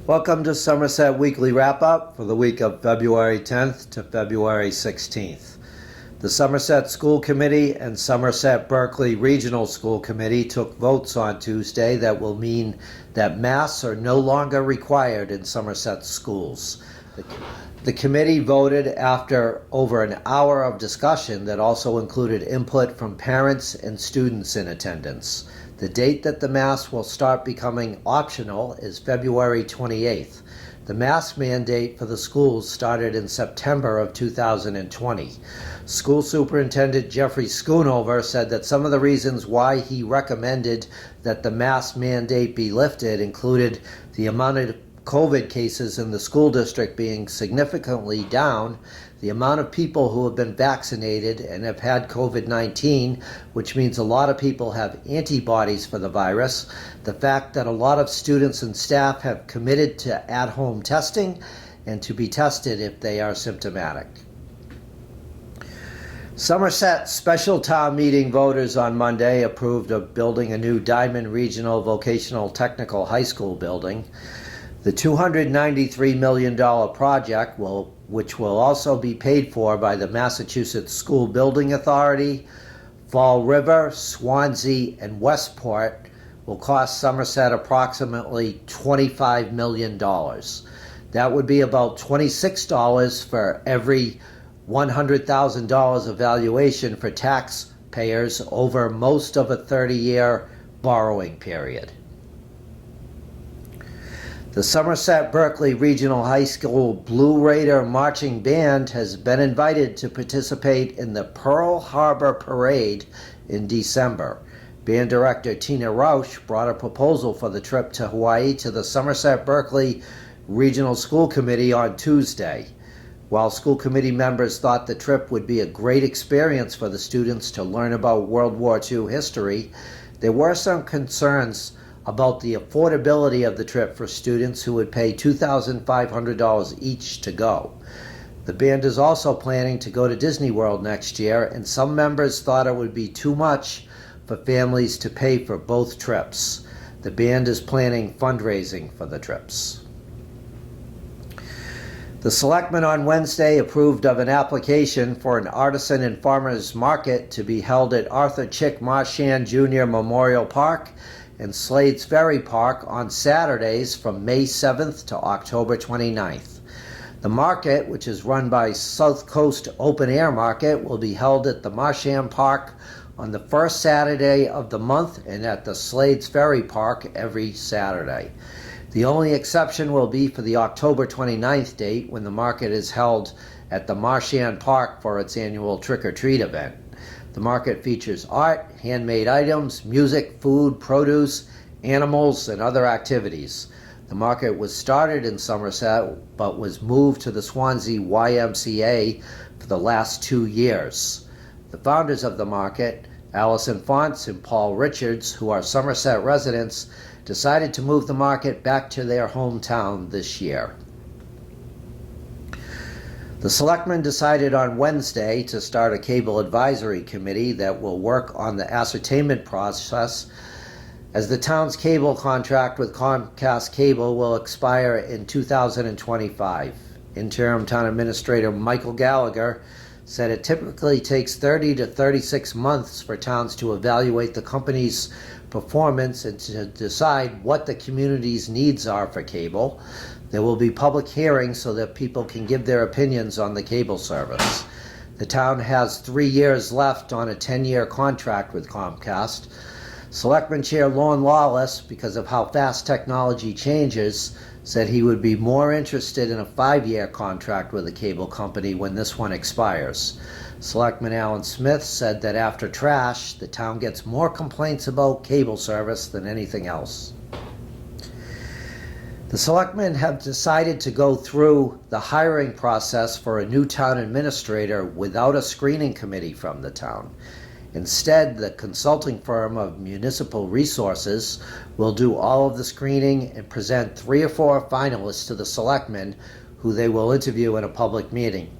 Welcome to Somerset Weekly Wrap-Up for the week of February 10th to February 16th. The Somerset School Committee and Somerset Berkeley Regional School Committee took votes on Tuesday that will mean that masks are no longer required in Somerset schools. The committee voted after over an hour of discussion that also included input from parents and students in attendance. The date that the mask will start becoming optional is February 28th. The mask mandate for the schools started in September of 2020. School Superintendent Jeffrey Schoonover said that some of the reasons why he recommended that the mask mandate be lifted included the amount of COVID cases in the school district being significantly down, the amount of people who have been vaccinated and have had COVID-19, which means a lot of people have antibodies for the virus, the fact that a lot of students and staff have committed to at-home testing and to be tested if they are symptomatic. Somerset Special Town Meeting voters on Monday approved of building a new Diamond Regional Vocational Technical High School building. The $293 million project, which will also be paid for by the Massachusetts School Building Authority, Fall River, Swansea, and Westport, will cost Somerset approximately $25 million. That would be about $26 for every $100,000 of valuation for taxpayers over most of a 30-year borrowing period. The Somerset Berkeley Regional High School Blue Raider Marching Band has been invited to participate in the Pearl Harbor Parade in December. Band director Tina Rausch brought a proposal for the trip to Hawaii to the Somerset Berkeley Regional School Committee on Tuesday. While school committee members thought the trip would be a great experience for the students to learn about World War II history, there were some concerns about the affordability of the trip for students who would pay $2,500 each to go. The band is also planning to go to Disney World next year, and some members thought it would be too much for families to pay for both trips. The band is planning fundraising for the trips. The Selectmen on Wednesday approved of an application for an artisan and farmers market to be held at Arthur Chick Marchand Jr. Memorial Park and Slades Ferry Park on Saturdays from May 7th to October 29th. The market, which is run by South Coast Open Air Market, will be held at the Marchand Park on the first Saturday of the month and at the Slades Ferry Park every Saturday. The only exception will be for the October 29th date when the market is held at the Marchand Park for its annual trick-or-treat event. The market features art, handmade items, music, food, produce, animals, and other activities. The market was started in Somerset but was moved to the Swansea YMCA for the last 2 years. The founders of the market, Allison Fonts and Paul Richards, who are Somerset residents, decided to move the market back to their hometown this year. The Selectmen decided on Wednesday to start a cable advisory committee that will work on the ascertainment process as the town's cable contract with Comcast Cable will expire in 2025. Interim Town Administrator Michael Gallagher said it typically takes 30 to 36 months for towns to evaluate the company's performance and to decide what the community's needs are for cable. There will be public hearings so that people can give their opinions on the cable service. The town has 3 years left on a 10-year contract with Comcast. Selectman Chair Lorne Lawless, because of how fast technology changes, said he would be more interested in a 5-year contract with a cable company when this one expires. Selectman Alan Smith said that after trash, the town gets more complaints about cable service than anything else. The Selectmen have decided to go through the hiring process for a new town administrator without a screening committee from the town. Instead, the consulting firm of Municipal Resources will do all of the screening and present 3 or 4 finalists to the Selectmen, who they will interview in a public meeting.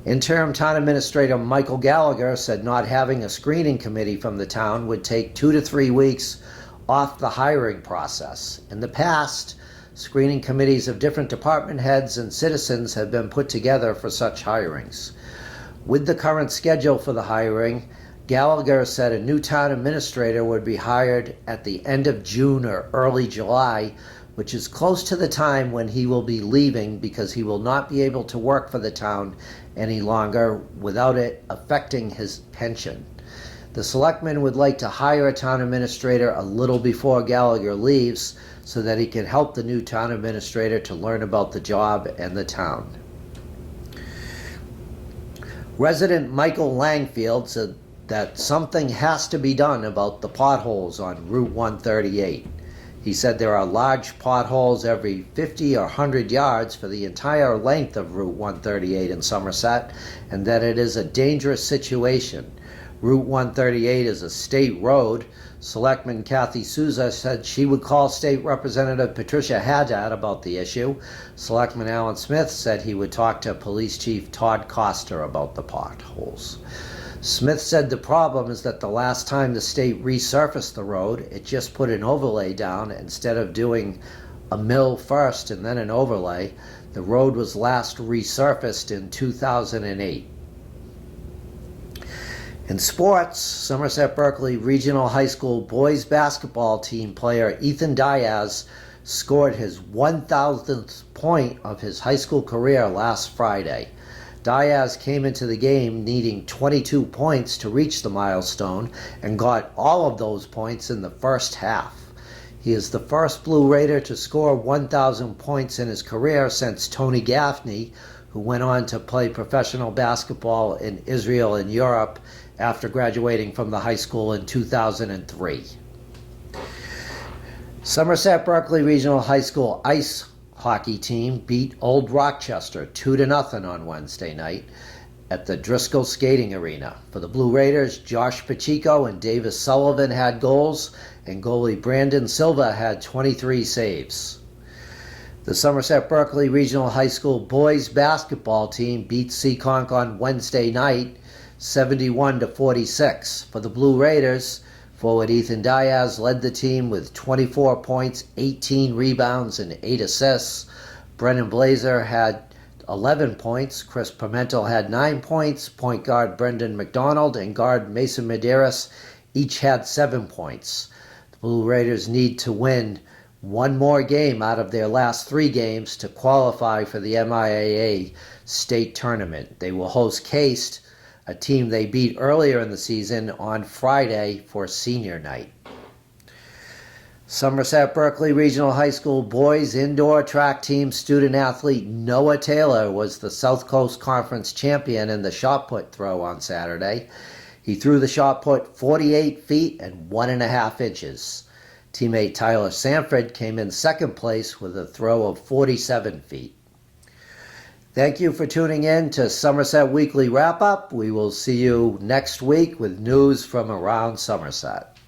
Interim Town Administrator Michael Gallagher said not having a screening committee from the town would take 2 to 3 weeks off the hiring process. In the past, Screening committees of different department heads and citizens have been put together for such hirings. With the current schedule for the hiring, Gallagher said a new town administrator would be hired at the end of June or early July, which is close to the time when he will be leaving because he will not be able to work for the town any longer without it affecting his pension. The selectmen would like to hire a town administrator a little before Gallagher leaves so that he can help the new town administrator to learn about the job and the town. Resident Michael Langfield said that something has to be done about the potholes on Route 138. He said there are large potholes every 50 or 100 yards for the entire length of Route 138 in Somerset, and that it is a dangerous situation. Route 138 is a state road. Selectman Kathy Souza said she would call State Representative Patricia Haddad about the issue. Selectman Alan Smith said he would talk to Police Chief Todd Coster about the potholes. Smith said the problem is that the last time the state resurfaced the road, it just put an overlay down instead of doing a mill first and then an overlay. The road was last resurfaced in 2008. In sports, Somerset Berkeley Regional High School boys basketball team player Ethan Diaz scored his 1,000th point of his high school career last Friday. Diaz came into the game needing 22 points to reach the milestone and got all of those points in the first half. He is the first Blue Raider to score 1,000 points in his career since Tony Gaffney, who went on to play professional basketball in Israel and Europe after graduating from the high school in 2003. Somerset Berkeley Regional High School ice hockey team beat Old Rochester 2-0 on Wednesday night at the Driscoll Skating Arena. For the Blue Raiders, Josh Pacheco and Davis Sullivan had goals, and goalie Brandon Silva had 23 saves. The Somerset Berkeley Regional High School boys basketball team beat Seekonk on Wednesday night 71-46. For the Blue Raiders, forward Ethan Diaz led the team with 24 points, 18 rebounds, and 8 assists. Brennan Blazer had 11 points. Chris Pimentel had 9 points. Point guard Brendan McDonald and guard Mason Medeiros each had 7 points. The Blue Raiders need to win one more game out of their last 3 games to qualify for the MIAA state tournament. They will host Case, a team they beat earlier in the season, on Friday for senior night. Somerset Berkeley Regional High School boys indoor track team student athlete Noah Taylor was the South Coast Conference champion in the shot put throw on Saturday. He threw the shot put 48 feet and 1.5 inches. Teammate Tyler Sanford came in second place with a throw of 47 feet. Thank you for tuning in to Somerset Weekly Wrap-Up. We will see you next week with news from around Somerset.